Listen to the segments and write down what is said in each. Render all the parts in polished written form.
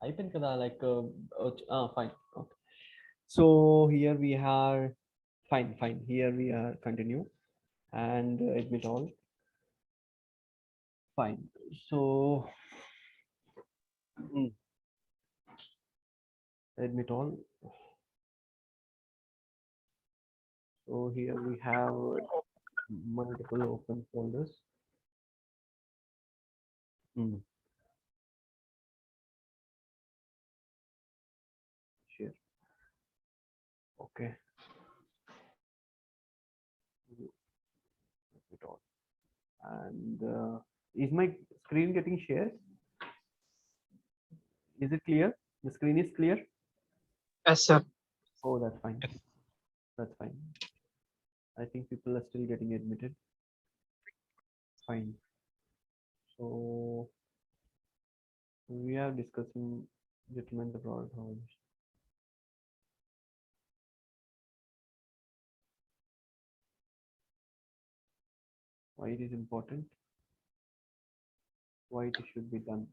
అయిపోయింది కదా like fine. Okay. So here we are. Fine. Here we are continue and admit all. Fine. So admit all. So here we have multiple open folders. Mm. Share. Okay. Admit all. And is my screen getting shared? Is it clear? The screen is clear? Yes, sir. Oh, that's fine. That's fine. I think people are still getting admitted. Fine. So we are discussing determine the product knowledge. Why it is important? Why it should be done?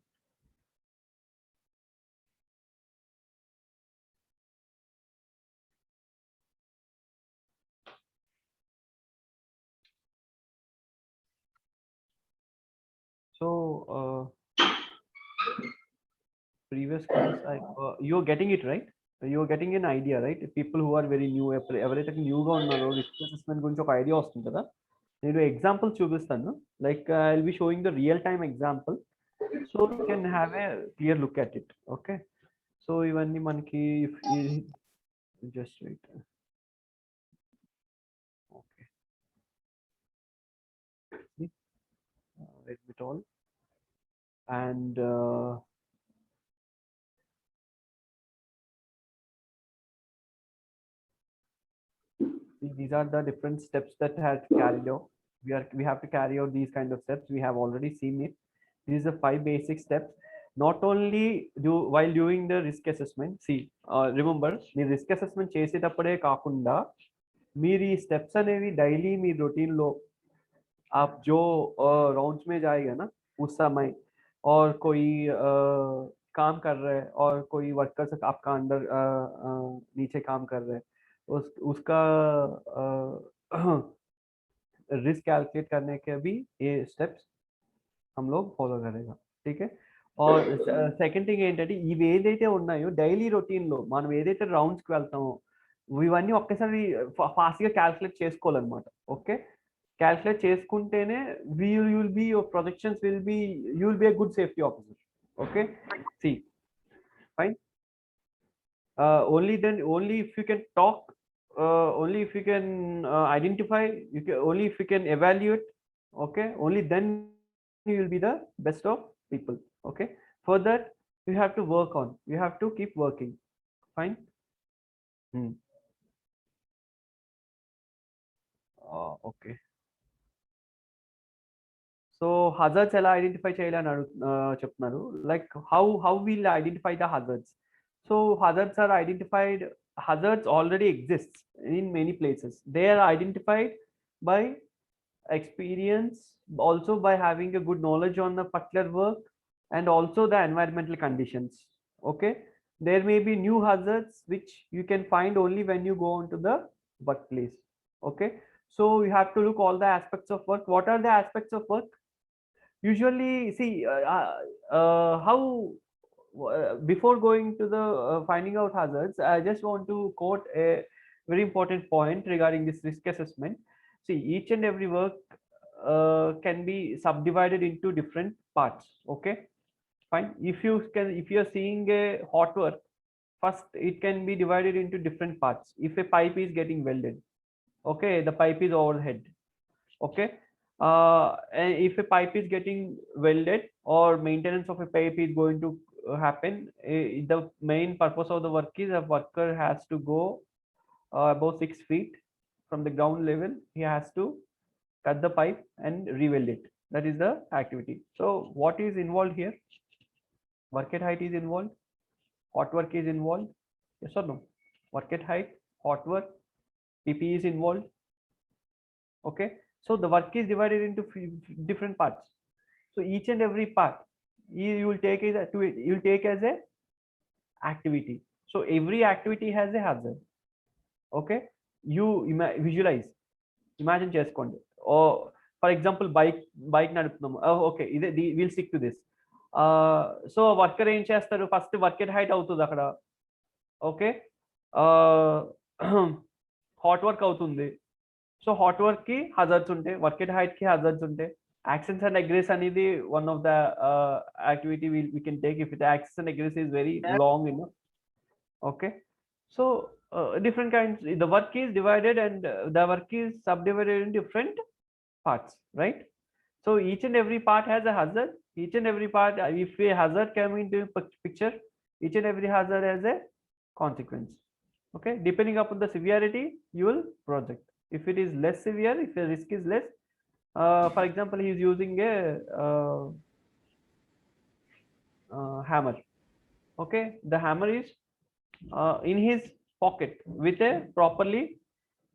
So previous class, you're getting it right. You're getting an idea, right? People who are very new, ఎవరైతే న్యూగా ఉన్నారో risk assessment గురించి ఒక idea వస్తుంది కదా. నేను example చూపిస్తాను. Like I will be showing the real time example, so you can have a clear look at it. Okay. So ఇవన్నీ మనకి just wait. Okay. Admit all and these are the different steps that have to carry out. We have to carry out these kind of steps. We have already seen it. These are 5 basic steps. Not only do while doing the risk assessment, see, remember the risk assessment చేసేటప్పుడే కాకుండా మీరు ఈ steps అనేవి daily మీ routine లో आप जो rounds में जाएगा ना उस समय, और कोई काम कर रहे हैं और कोई वर्कर्स आपका अंडर नीचे काम कर रहे हैं, उसका रिस्क कैलकुलेट करने के भी ये स्टेप्स हम लोग ఫాలో కరేగా. ठीक है. और సెకండ్ థింగ్ ఏంటంటే ఇవి ఏదైతే ఉన్నాయో డైలీ రొటీన్లో మనం ఏదైతే రౌండ్స్కి వెళ్తామో ఇవన్నీ ఒక్కసారి ఫాస్ట్గా క్యాల్కులేట్ చేసుకోవాలన్నమాట. ఓకే. క్యాల్కులేట్ చేసుకుంటేనే will be your projections will be you will be a good safety officer. Okay. See fine. Only then, only if you can talk, only if you can identify, only if you can evaluate, okay, only then you will be the best of people. Okay. For that you have to work on, you have to keep working. Fine. Okay. So hazards ఎలా identify చేయాలని చెప్తున్నారు. Like how will identify the hazards. So hazards are identified, hazards already exists in many places. They are identified by experience, also by having a good knowledge on the particular work, and also the environmental conditions. Okay. There may be new hazards which you can find only when you go into the workplace. Okay. So you have to look all the aspects of work. What are the aspects of work? Usually, see, how before going to the finding out hazards, I just want to quote a very important point regarding this risk assessment. See, each and every work can be subdivided into different parts. Okay. Fine. If you are seeing a hot work, first it can be divided into different parts. If a pipe is getting welded, okay, the pipe is overhead. Okay. And if a pipe is getting welded or maintenance of a pipe is going to happen, the main purpose of the work is a worker has to go about 6 feet from the ground level. He has to cut the pipe and re-weld it. That is the activity. So what is involved here? Work at height is involved, hot work is involved. Yes or no? Work at height, hot work, PP is involved. Okay. So the work is divided into different parts. So each and every part, you will take it to it, you'll take as a activity. So every activity has a hazard. Okay, you visualize, imagine చేసుకోండి. Or for example, bike నడుపుతున్నాము. Okay, ఇదే will stick to this. So worker ఏం చేస్తారు, first work at height అవుతుంది అక్కడ. Okay, hot work అవుతుంది. So hot work కి hazards ఉంటాయి, వర్కెట్ హైట్ కి హజార్డ్స్ ఉంటాయి. Accents and egress అనేది one of the activity we can take if the access and egress is very long enough. Okay, so different kinds, the work is divided and the work is subdivided in different parts, right? So each and every part has a hazard. Each and every part, if a hazard came into picture, each and every hazard has a consequence. Okay, depending upon the severity, you will project. If it is less severe, if the risk is less, for example, he is using a hammer. Okay, the hammer is in his pocket with a properly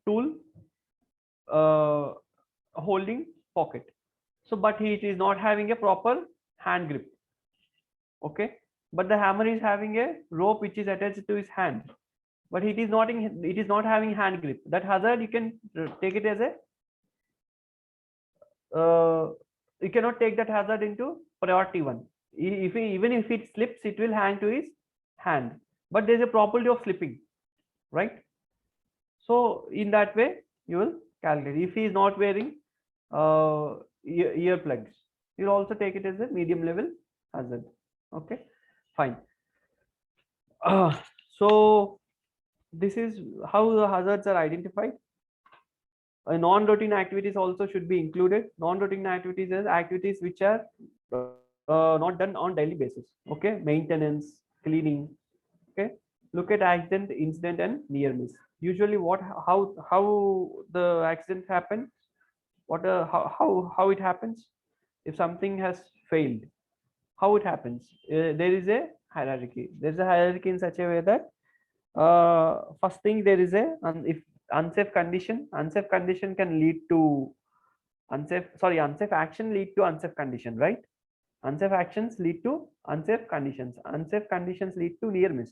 tool holding pocket. So but he is not having a proper hand grip. Okay, but the hammer is having a rope which is attached to his hand, but it is not having hand grip. That hazard you can take it as a you cannot take that hazard into priority one. Even if it slips, it will hang to his hand, but there is a probability of slipping, right? So in that way you will calculate. If he is not wearing earplugs, you will also take it as a medium level hazard. Okay, fine. So this is how the hazards are identified. Non-routine activities also should be included. Non-routine activities are activities which are not done on daily basis. Okay, maintenance, cleaning. Okay, look at accident, incident, and near miss. Usually, how the accident happens, how it happens. If something has failed, how it happens. There is a hierarchy. There's a hierarchy in such a way that first thing, there is a if unsafe condition can lead to unsafe action lead to unsafe condition, right? Unsafe actions lead to unsafe conditions lead to near miss.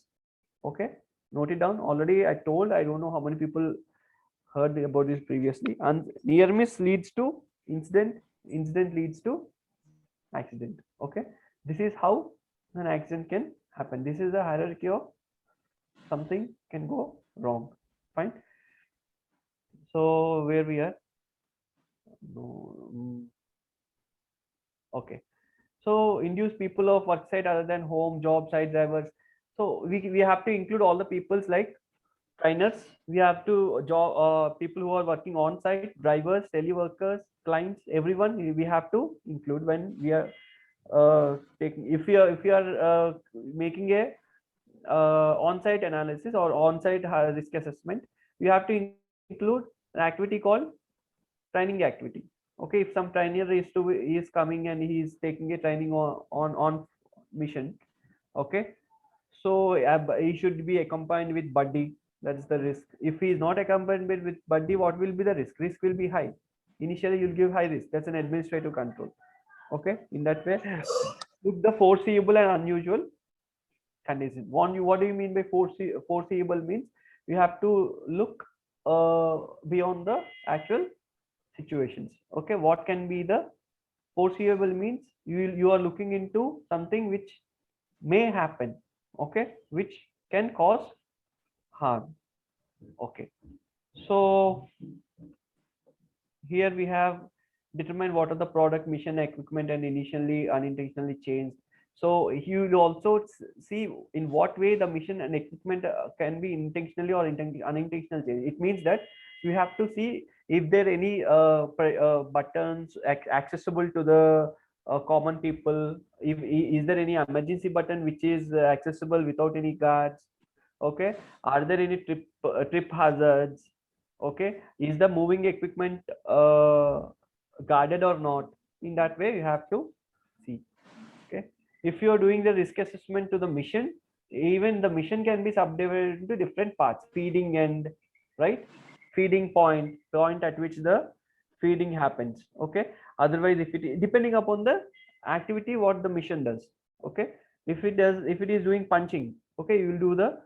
Okay, note it down. Already I told, I don't know how many people heard about this previously. And near miss leads to incident leads to accident. Okay, this is how an accident can happen. This is the hierarchy of something can go wrong. Fine. So where we are? No. Okay, so induce people of work site other than home, job site, drivers. So we have to include all the peoples like trainers. We have to people who are working on site, drivers, teleworkers, clients, everyone we have to include when we are taking, if we are making a on-site analysis or on-site risk assessment, we have to include an activity called training activity. Okay, if some trainer is coming and he is taking a training on mission. Okay, so he should be accompanied with buddy. That's the risk. If he is not accompanied with buddy, what will be the risk? Risk will be high. Initially you'll give high risk. That's an administrative control. Okay, in that way, look the foreseeable and unusual condition. What do you mean by foreseeable? Means you have to look beyond the actual situations. Okay, what can be the foreseeable? Means you are looking into something which may happen. Okay, which can cause harm. Okay, so here we have determined what are the product, mission, equipment, and initially unintentionally changed. So you will also see in what way the mission and equipment can be intentionally or unintentional change. It means that you have to see if there are any buttons accessible to the common people. Is there any emergency button which is accessible without any guards? Okay, are there any trip hazards? Okay, is the moving equipment guarded or not? In that way you have to see. Okay, if you are doing the risk assessment to the mission, even the mission can be subdivided into different parts. Feeding end, right? Feeding point at which the feeding happens. Okay, otherwise if it depending upon the activity what the mission does. Okay, if it is doing punching, okay, you will do the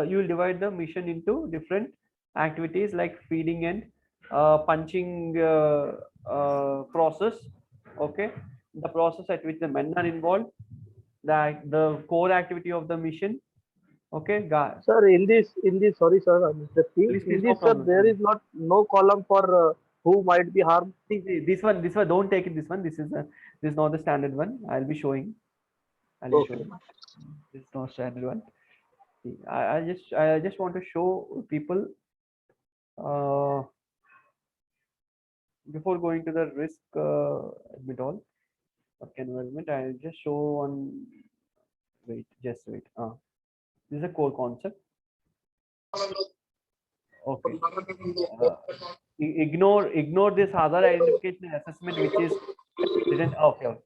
you will divide the mission into different activities like feeding and punching process. Okay, the process at which the men are involved, the core activity of the mission. Okay, Sir, in this, sorry, sir, I'm interrupting. please, In please, no this, sir, problem. there is not no column for who might be harmed. See, this one, don't take it. This one, this is not the standard one. I'll be showing. I'll be Okay. showing. This is not standard one. See, I just want to show people before going to the risk admit all of environment. I'll just show one. Wait, just wait. This is a core concept. Okay. Ignore this hazard identification and assessment, which is didn't. Okay,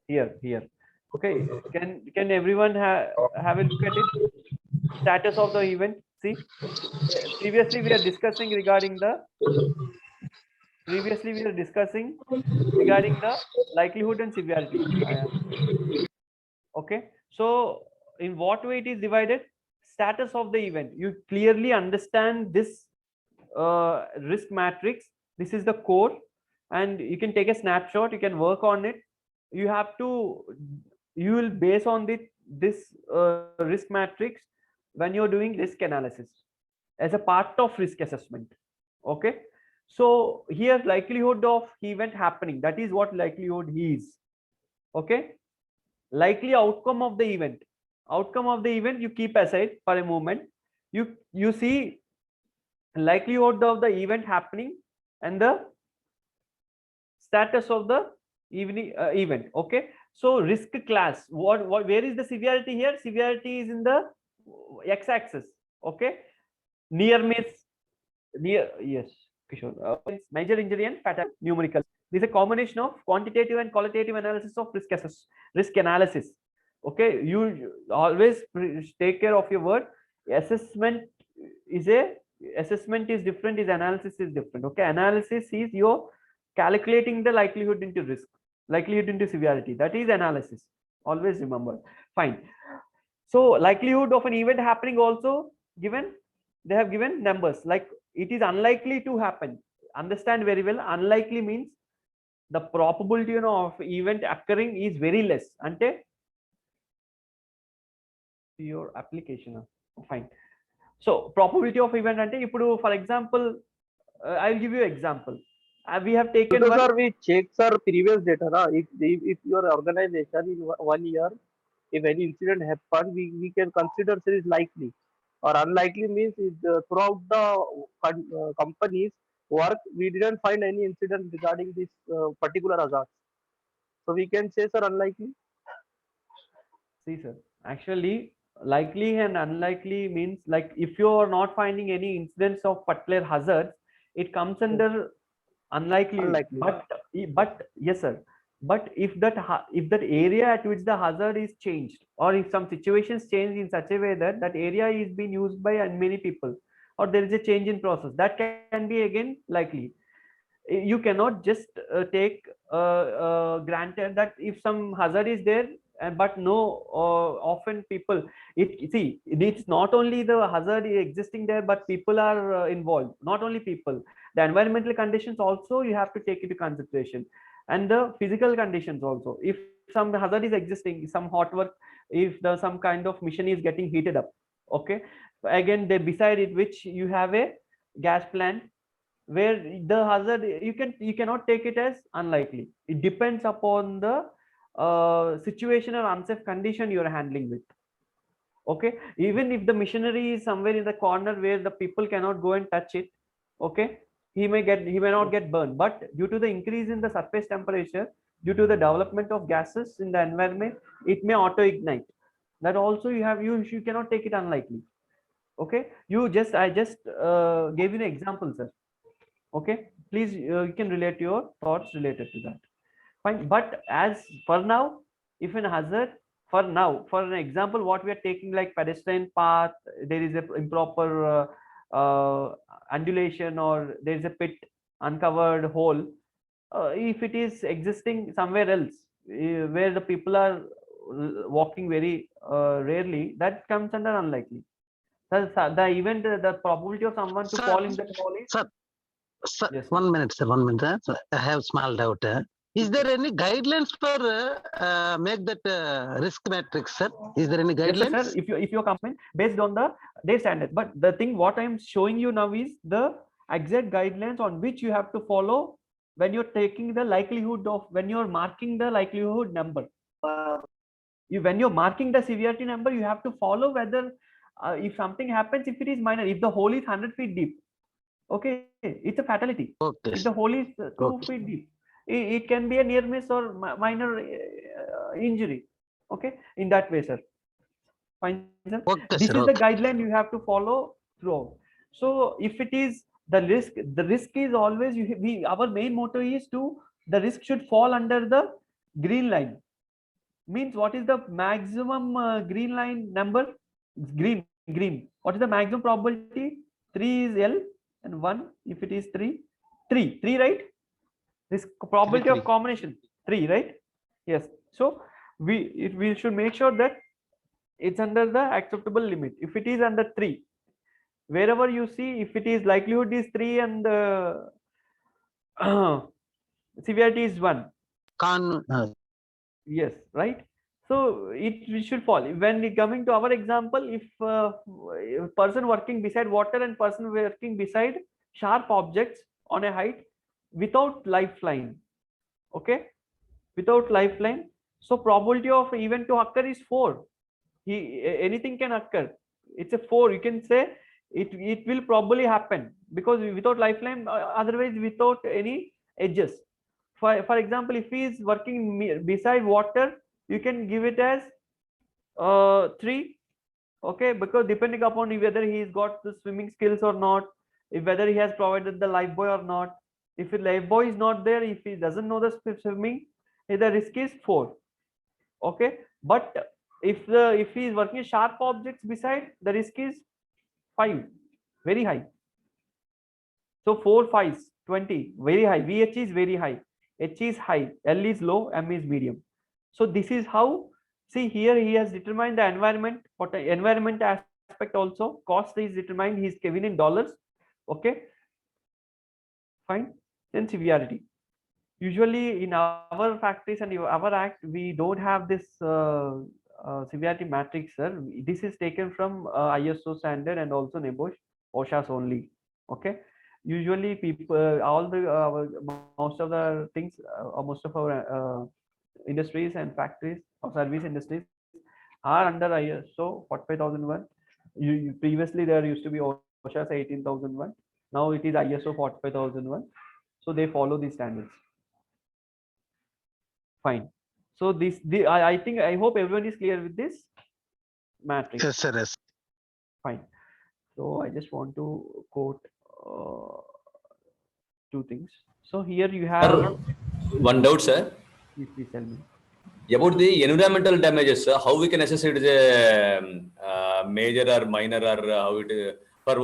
here. Okay, can everyone have a look at it? Status of the event. See, previously we are discussing regarding the likelihood and severity. Okay, so in what way it is divided? Status of the event. You clearly understand this risk matrix. This is the core, and you can take a snapshot. You can work on it. You will base on this risk matrix when you're doing risk analysis as a part of risk assessment. Okay, so here likelihood of event happening, that is what likelihood is. Okay, likely outcome of the event you keep aside for a moment. You see likelihood of the event happening and the status of the event. Okay, so risk class, where is the severity here? Severity is in the x-axis. Okay, near miss, yes, Kishore. Major injury and fatal numerical. This is a combination of quantitative and qualitative analysis of risk analysis. Okay, you always take care of your word. Assessment is different, is analysis is different. Okay, analysis is your calculating the likelihood into risk, likelihood into severity. That is analysis. Always remember. Fine. So likelihood of an event happening also given. They have given numbers like it is unlikely to happen. Understand very well. Unlikely means the probability of event occurring is very less. Ante your application. Fine. So probability of event ante ipudu, for example, I will give you an example. We have taken So, one. sir, we check sir previous data. Na? If your organization in 1 year, if any incident happen, we can consider it is likely or unlikely means throughout the company's work, we didn't find any incident regarding this particular hazard. So we can say, sir, unlikely. See, sir, actually, likely and unlikely means like if you are not finding any incidents of particular hazards, it comes under unlikely. Unlikely. But yes, sir. But if that area at which the hazard is changed, or if some situations change in such a way that that area is being used by many people, or there is a change in process, that can be again likely. You cannot just take granted that if some hazard is there, but no, often people, it's not only the hazard existing there, but people are involved. Not only people, the environmental conditions also you have to take into consideration, and the physical conditions also. If some hazard is existing, some hot work, if the some kind of mission is getting heated up, okay, again they beside it which you have a gas plant where the hazard, you cannot take it as unlikely. It depends upon the situation or unsafe condition you are handling with. Okay, even if the machinery is somewhere in the corner where the people cannot go and touch it, okay, he may not get burned, but due to the increase in the surface temperature, due to the development of gases in the environment, it may auto ignite. That also you cannot take it unlikely. Okay, I just gave you an example, sir. Okay, please, you can relate your thoughts related to that. Fine, but as for now, if an hazard, for now, for an example, what we are taking like pedestrian path, there is a improper undulation, or there is a pit, uncovered hole, if it is existing somewhere else, where the people are walking very rarely, that comes under unlikely. The event, the probability of someone to Sir, fall in that hole is. Sir, Yes. 1 minute, sir. 1 minute. Sir. I have small doubt. Is there any guidelines for make that risk matrix, sir? Is there any guidelines? Yes, sir. If you're coming based on the day standard, but the thing what I'm showing you now is the exact guidelines on which you have to follow when you're taking the likelihood of, when you're marking the likelihood number. When you're marking the severity number, you have to follow whether if something happens, if it is minor, if the hole is 100 feet deep, okay, it's a fatality. Okay. If the hole is 2 feet deep, it can be a near miss or minor injury. Okay, in that way, sir. Fine, sir. Okay, This sir. is the guideline you have to follow throughout. So if it is the risk is always our main motto is the risk should fall under the green line. Means what is the maximum green line number? Green. What is the maximum probability? 3 is L and 1. If it is 3, 3, right? This probability of combination 3, right? Yes. So we should make sure that it's under the acceptable limit. If it is under 3, wherever you see, if it is likelihood is 3 and severity is 1. Yes, right. So we should fall. When coming to our example, if a person working beside water and person working beside sharp objects on a height without lifeline, okay, without lifeline, so probability of event to occur is 4. Anything can occur. It's a 4. You can say it will probably happen because without lifeline, otherwise without any edges. For example, if he is working beside water, you can give it as 3, okay, because depending upon whether he's got the swimming skills or not, whether he has provided the life buoy or not. If the life buoy is not there, if he doesn't know the swimming, the risk is 4. Okay, but if he is working sharp objects beside, the risk is 5, very high. So 4 5s 20, very high. VH is very high, H is high, L is low, M is medium. So this is how, see here he has determined the environment, what environment aspect also, cost is determined, he's given in dollars. Okay, fine. Then severity. Usually in our factories and our act, we don't have this severity matrix, sir. This is taken from ISO standard and also NEBOSH, OSHA's only. Okay, usually people, all the most of the things, most of our industries and factories or service industries are under ISO 45001. Previously there used to be OSHA's 18001. Now it is ISO 45001. So they follow these standards. Fine. So I think, I hope everyone is clear with this matrix. Yes, sir. Yes. Fine. So I just want to quote 2 things. So here you have. Sir, one doubt, sir. Please tell me. About the environmental damages, sir, how we can assess it is a major or minor, or how it is for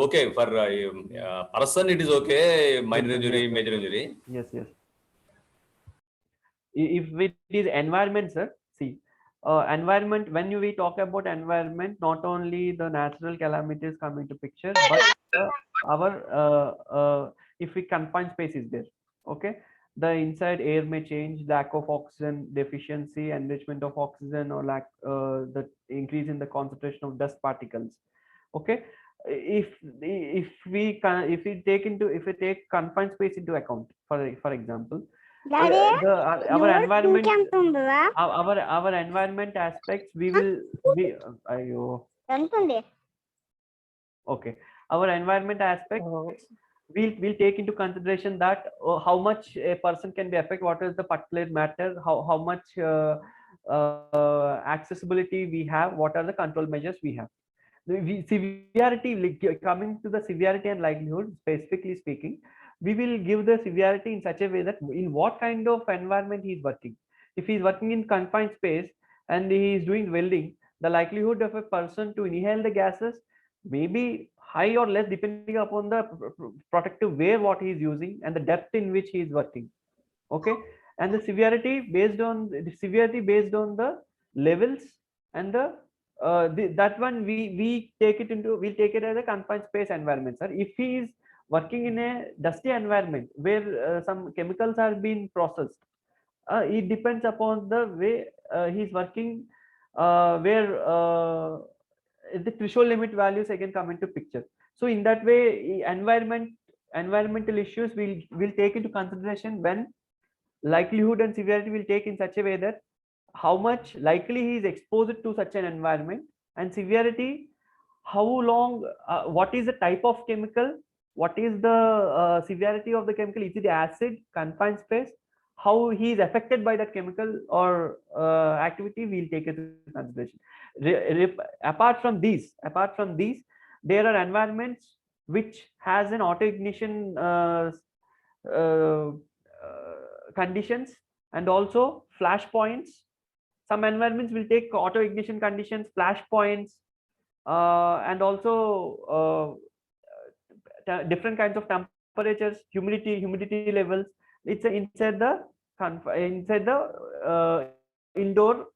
person it is okay, minor injury, major injury. Yes. If it is environment, sir, see, environment, when we talk about environment, not only the natural calamities come into picture, but our if we confined space is there, okay, the inside air may change, lack of oxygen deficiency, enrichment of oxygen, or lack the increase in the concentration of dust particles. Okay, if we take confined space into account, for example, our environment, our environment aspects, we will be okay, our environment aspect, we'll take into consideration that how much a person can be affected, what is the particulate matter, how much accessibility we have, what are the control measures we have. Severity, coming to the severity and likelihood, specifically speaking, we will give the severity in such a way that in what kind of environment he is working. If he is working in confined space and he is doing welding, the likelihood of a person to inhale the gases may be high or less depending upon the protective wear what he is using and the depth in which he is working. Okay, and the severity based on the levels, and that one we'll take it as a confined space environment, sir. If he is working in a dusty environment where some chemicals are being processed, it depends upon the way he's working, where the threshold limit values again come into picture. So in that way, environmental issues will take into consideration when likelihood and severity will take in such a way that how much likely he is exposed to such an environment, and severity, how long, what is the type of chemical, what is the severity of the chemical, is it acid, confined space, how he is affected by that chemical or activity, we'll take it into consideration. Apart from these, there are environments which has an auto ignition conditions, and also flash points. Some environments will take auto ignition conditions, flash points, and also different kinds of temperatures, humidity levels. It's inside the indoor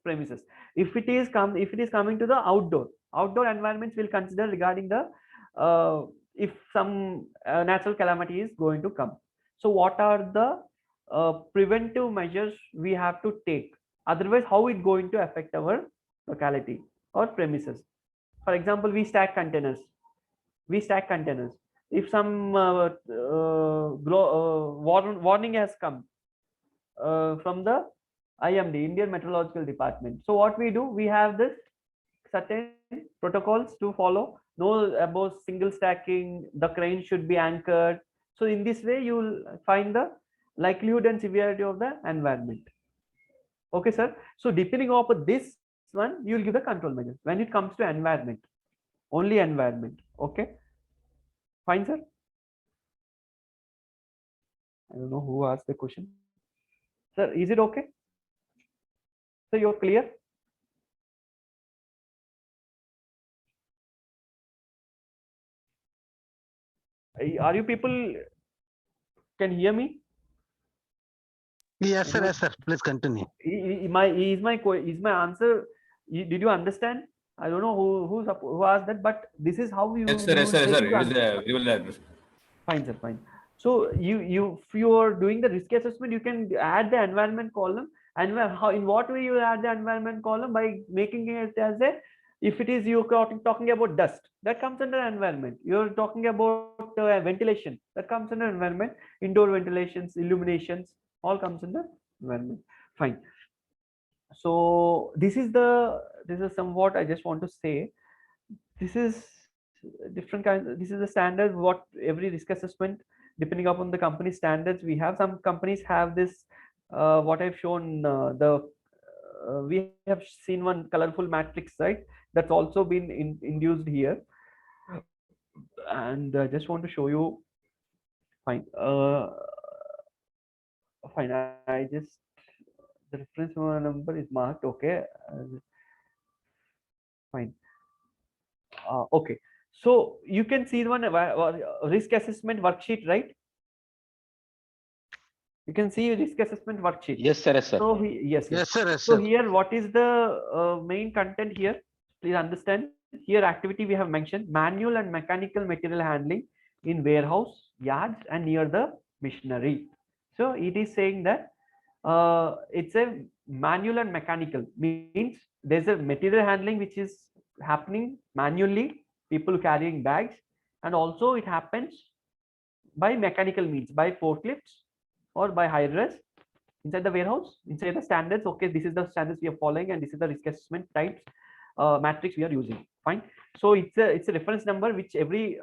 premises. If it is coming to the outdoor environments, we'll consider regarding the if some natural calamity is going to come. So what are the preventive measures we have to take? Otherwise, how it going to affect our locality or premises? For example, we stack containers. If some warning has come from the IMD, Indian Meteorological Department. So what we do, we have this certain protocols to follow. Know about single stacking, the crane should be anchored. So in this way, you will find the likelihood and severity of the environment. Okay, sir. So depending upon this one, you will give the control measures when it comes to environment, only environment. Okay, fine, sir. I don't know who asked the question. Sir, is it okay? So you're clear? Are you people can hear me? Yes, sir. Yes, sir. Please continue. Is my answer? Did you understand? I don't know who asked that, but this is how you. Yes, sir. Yes, sir. Yes, sir. It is very well. Fine, sir. Fine. So if you are doing the risk assessment, you can add the environment column. And how, in what way you add the environment column? By making it as a, if it is you talking about dust, that comes under environment. You're talking about ventilation, that comes under environment. Indoor ventilations, illuminations, all comes under environment. Fine. So this is somewhat I just want to say. This is different kinds. This is the standard. What every risk assessment, depending upon the company standards, we have. Some companies have this. What I've shown, we have seen one colorful matrix, right? That's also been induced here, and I just want to show you. Fine. Fine. I just, the reference number is marked. Okay. Fine. Okay. So you can see one risk assessment worksheet, right? You can see risk assessment worksheet. Yes, sir. Yes, sir. So yes. Yes, sir. Yes, So sir. here, what is the main content here? Please understand. Here, activity we have mentioned: manual and mechanical material handling in warehouse, yards, and near the machinery. So it is saying that it's a manual and mechanical, means there's a material handling which is happening manually, people carrying bags, and also it happens by mechanical means, by forklifts or by high-res inside the warehouse, inside the standards. Okay, this is the standards we are following, and this is the risk assessment types matrix we are using. Fine. So it's a reference number which every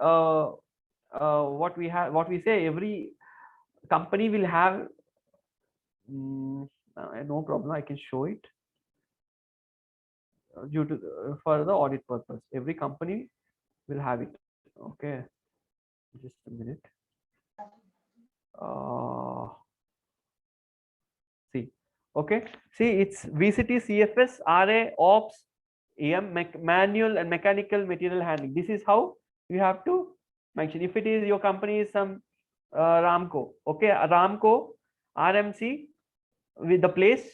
what we say, every company will have. No problem, I can show it due to for the audit purpose. Every company will have it. Okay, just a minute. See, okay, see, it's VCT, CFS, RA, Ops, EM, manual and mechanical material handling. This is how you have to mention. If it is your company is some Ramco, okay, Ramco, RMC with the place,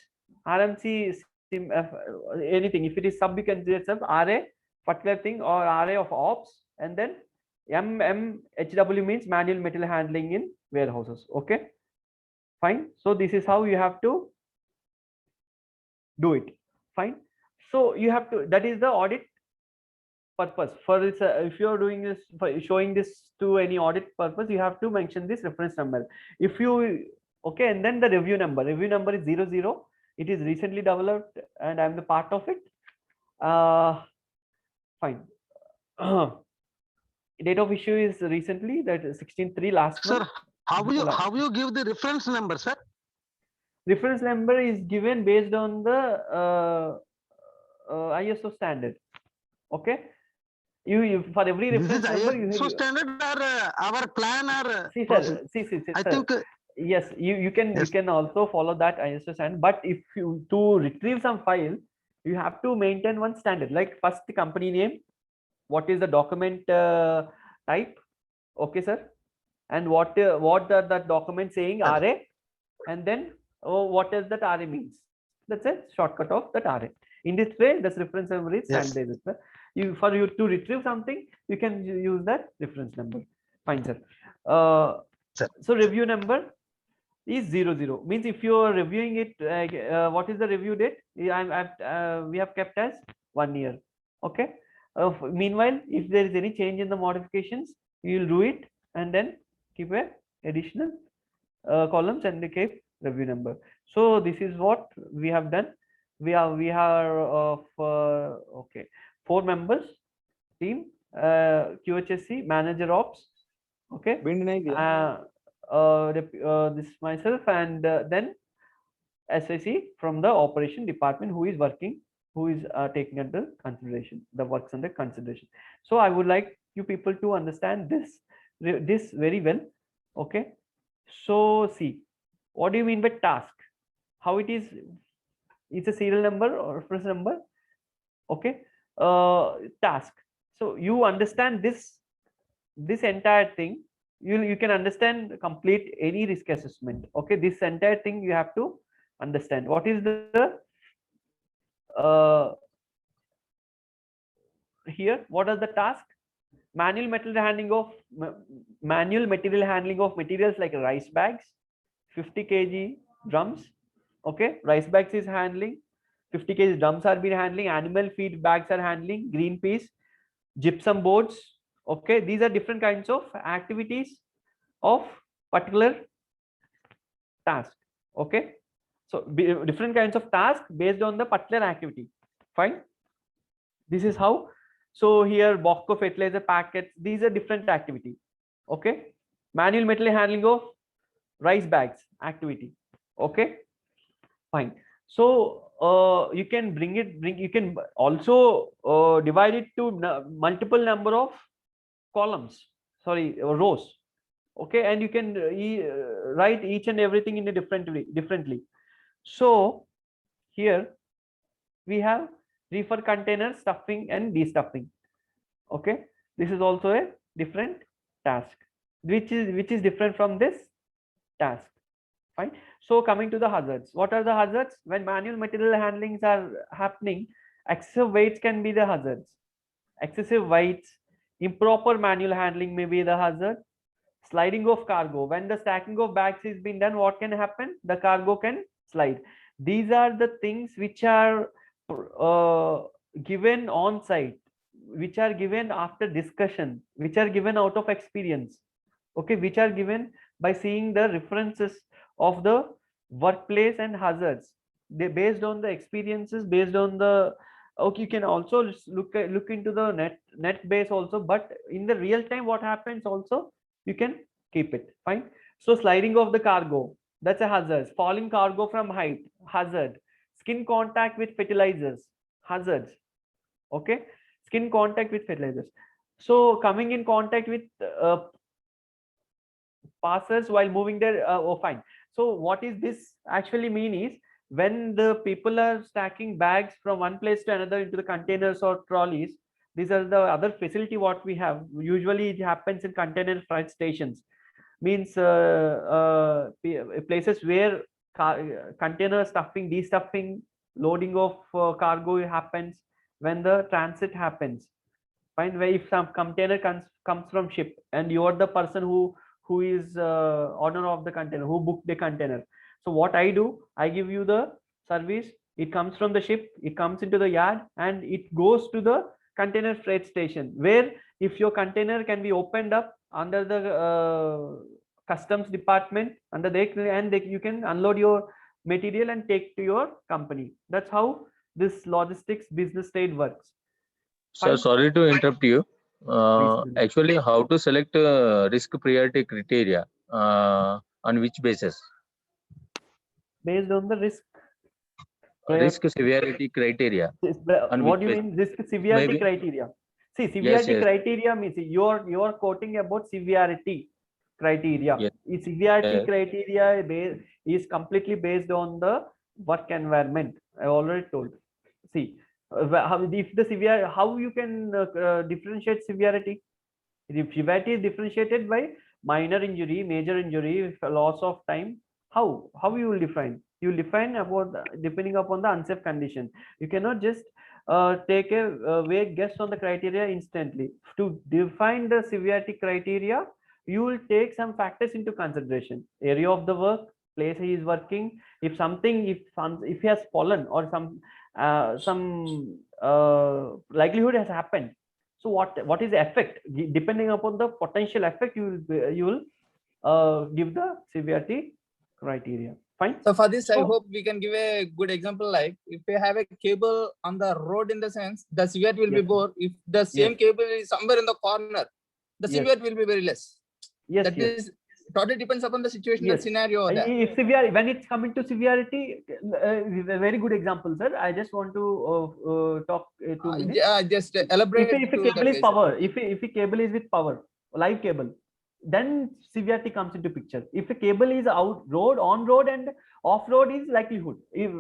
RMC anything. If it is sub, you can say sub RA particular thing or RA of ops, and then MMHW means manual material handling in warehouses. Okay, fine. So this is how you have to do it. Fine. So you have to, that is the audit purpose for this. If you are doing this, for showing this to any audit purpose, you have to mention this reference number. If you, okay, and then the review number is 00. It is recently developed and I'm the part of it. Fine. Date of issue is recently, that 16/3 last Sir, month. how you give the reference number, sir? Reference number is given based on the ISO standard. Okay, you for every This reference is number ISO standard or our plan or see, process? sir, see, I sir. think Yes, you can Yes. you can also follow that ISO standard, but if you to retrieve some file, you have to maintain one standard, like first the company name, what is the document type, okay sir, and what that document saying RA, and then what does that RA means. That's a shortcut of that RA. In this way, this reference number is Yes. standardized, sir. For you to retrieve something, you can use that reference number. Fine, sir. Sir. So review number is 00, means if you are reviewing it, what is the review date? We have kept as 1 year. Okay. Meanwhile, if there is any change in the modifications, you will do it and then keep a additional columns and keep review number. So this is what we have done. We are of okay, 4 members team, QHSC manager ops. Okay. This myself, and then SIC from the operation department who is working, who is taking under consideration the works under consideration. So I would like you people to understand this very well. Okay, so see, what do you mean by task? How it is? It's a serial number or reference number. Okay, task. So you understand this entire thing. You can understand complete any risk assessment. Okay, this entire thing you have to understand. What is the here? What are the task? Manual material handling of materials like rice bags, 50 kg drums. Okay, rice bags is handling, 50 kg drums are being handling, animal feed bags are handling, green peas, gypsum boards. Okay, these are different kinds of activities of particular task. Okay, so different kinds of task based on the particular activity. Fine, this is how. So here Bosco fertilizer packets, these are different activity. Okay, manual material handling of rice bags activity. Okay, fine. So you can you can also divide it to multiple number of columns, sorry, rows. Okay, and you can write each and everything in a differently. So here we have reefer container stuffing and destuffing. Okay, this is also a different task, which is different from this task. Fine. So coming to the hazards, what are the hazards? When manual material handlings are happening, excessive weights can be the hazards. Excessive weights, improper manual handling may be the hazard. Sliding of cargo, when the stacking of bags is being done, what can happen? The cargo can slide. These are the things which are given on site, which are given after discussion, which are given out of experience. Okay, which are given by seeing the references of the workplace and hazards. They based on the experiences, based on the, okay, you can also look into the net base also, but in the real time what happens also you can keep it. Fine. So sliding of the cargo, that's a hazard. Falling cargo from height, hazard. Skin contact with fertilizers, hazards. Okay, skin contact with fertilizers. So coming in contact with passers while moving their oh fine. So what is this actually mean is, when the people are stacking bags from one place to another into the containers or trolleys, these are the other facility what we have. Usually it happens in container freight stations. means places where container stuffing, destuffing, loading of cargo happens when the transit happens. Fine, where if some container comes from ship and you are the person who is owner of the container, who booked the container. So what I do, I give you the service. It comes from the ship, it comes into the yard, and it goes to the container freight station, where if your container can be opened up under the customs department under you can unload your material and take to your company. That's how this logistics business trade works. Sir, Fine. sorry to interrupt you. Please. Actually, how to select risk priority criteria? On which basis? Based on the risk. Risk severity criteria. On What do which you mean risk severity Maybe. criteria? See, severity yes. criteria means you're quoting about severity criteria. Yes. Severity Yes. criteria is completely based on the work environment. I already told. See, if the severe, how you can differentiate severity? If severity is differentiated by minor injury, major injury, loss of time, how you will define? You will define about depending upon the unsafe condition. You cannot just take a vague guess on the criteria instantly. To define the severity criteria, you will take some factors into consideration: area of the work, place he is working, if he has fallen, or some likelihood has happened. So what is the effect? Depending upon the potential effect, you will give the severity criteria. Fine. So for this, I So- hope we can give a good example. Like if we have a cable on the road, in the sense the severity will be Yes. more. If the same Yes. cable is somewhere in the corner, the Yes. severity will be very less. Yes, That yes. is totally depends upon the situational Yes. scenario there. If when it's coming to severity, a very good example, sir. I just want to talk 2 minutes. Just elaborate. If a to cable that is way, power, if a cable is with power, live cable, then severity comes into picture. If a cable is on road, and off road is likelihood. If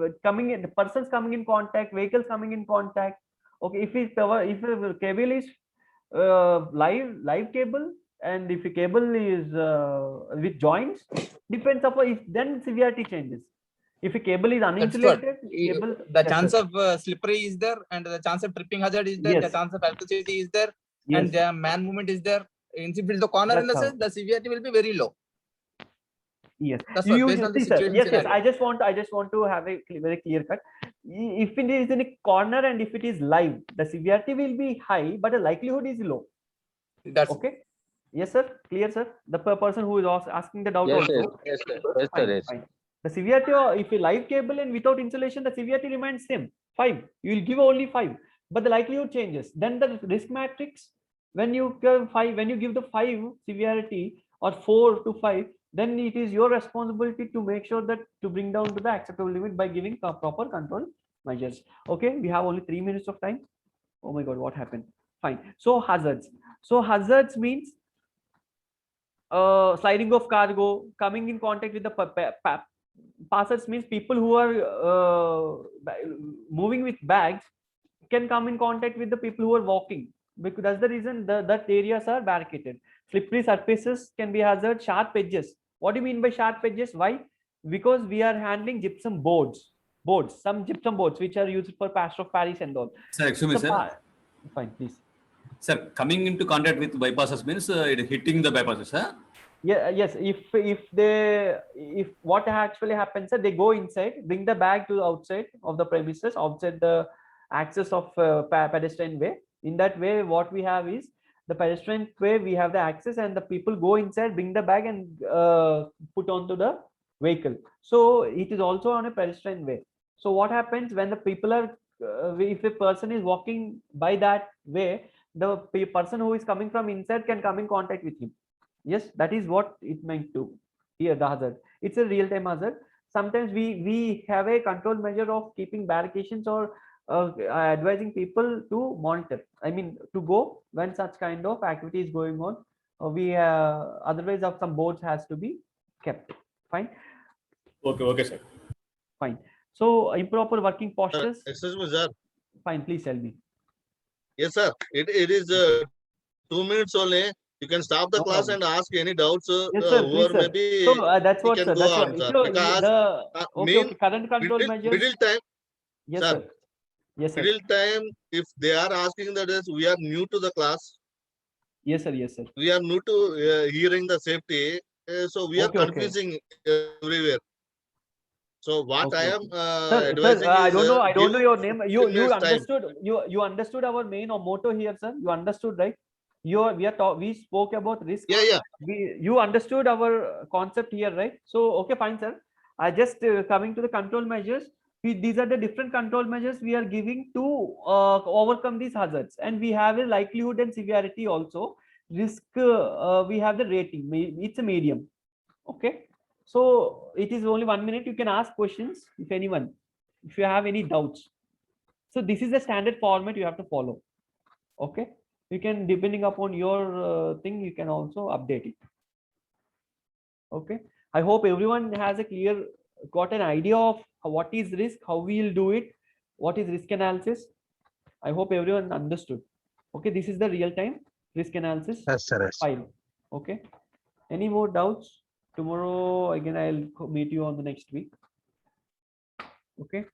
the persons coming in contact, vehicles coming in contact. Okay, if a cable is live cable, and if a cable is with joints, depends upon if then severity changes. If a cable is That's what. uninsulated, cable, The yes, chance sir. of slippery is there, and the chance of tripping hazard is there. The Yes. chance of electricity is there, Yes. and the man movement is there. If it is the corner, in That's the how. sense, the severity will be very low. Yes. That's what, You based on the see, sir. situation Yes, scenario. I just want to have a very clear cut. If it is in a corner and if it is live, the severity will be high, but the likelihood is low. That's Okay. Yes, sir. Clear, sir. The person who is asking the doubt Yes, also. yes, sir. Yes, sir. Fine, Yes. fine. The severity, if a live cable and without insulation, the severity remains same. 5. You will give only 5, but the likelihood changes. Then the risk matrix, when you give 5, when you give the 5 severity or 4 to 5, then it is your responsibility to make sure that to bring down to the acceptable limit by giving proper control measures. Okay, we have only 3 minutes of time. Oh my God, what happened? Fine. So hazards. So hazards means sliding of cargo, coming in contact with the passers, means people who are moving with bags can come in contact with the people who are walking, because that's the reason that areas are barricaded. Slippery surfaces can be hazard. Sharp edges. What do you mean by sharp edges? Why? Because we are handling gypsum boards, some gypsum boards which are used for plaster of Paris and all. Sir, excuse me, So, sir. fine, please. Sir, coming into contact with bypasses means it hitting the bypasses, huh? Yeah, yes. If what actually happens, sir, they go inside, bring the bag to the outside of the premises, outside the access of pedestrian way. In that way, what we have is the pedestrian way. We have the access, and the people go inside, bring the bag, and put onto the vehicle. So it is also on a pedestrian way. So what happens when the people are, if a person is walking by that way, the person who is coming from inside can come in contact with him. Yes, that is what it meant to here, the hazard. It's a real-time hazard. Sometimes we have a control measure of keeping barricades or advising people to monitor. I mean, to go when such kind of activity is going on. Otherwise, of some boards has to be kept. Fine. Okay, sir. Fine. So improper working postures. Excuse me, sir. Fine, please tell me. Yes, sir. It is 2 minutes only. You can stop the No class problem. and ask any doubts. Yes, sir. Please, Whoever sir. maybe So that's he what, can sir. go That's on, what. sir. So Because the okay, main okay. Current control measures. middle time, Yes, sir. sir. Yes, sir. Middle time, if they are asking that is we are new to the class, Yes, sir. Yes, sir. we are new to hearing the safety, so we are Okay, okay. confusing everywhere. So what I Okay, am okay. Sir, advising I is don't know. I give don't know your name. 15 minutes time. You understood our main or motto here, sir. You understood, right? We spoke about risk. Yeah. You understood our concept here, right? So okay, fine, sir. I just coming to the control measures. These are the different control measures we are giving to overcome these hazards, and we have a likelihood and severity also. Risk, we have the rating. It's a medium. Okay. So it is only 1 minute. You can ask questions if anyone, if you have any doubts. So this is the standard format you have to follow. Okay. You can, depending upon your thing, you can also update it. Okay. I hope everyone has a clear, got an idea of what is risk, how we will do it, what is risk analysis. I hope everyone understood. Okay. This is the real time risk analysis Yes, sir. Yes. file. Okay. Any more doubts? Tomorrow again I'll meet you on the next week. Okay.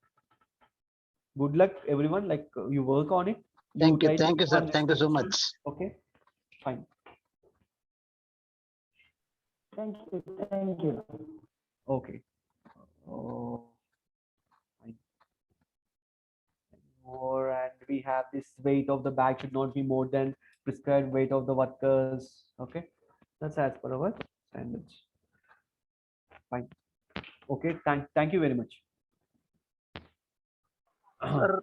Good luck everyone. Like you work on it. Thank you. try to Thank you, do sir. one Thank you so lesson. much. Okay. Fine. Thank you. Thank you. Okay. Oh, fine. More, and we have this weight of the bag should not be more than prescribed weight of the workers. Okay. That's as per our standards. Fine. Okay. Thank you very much. Sir,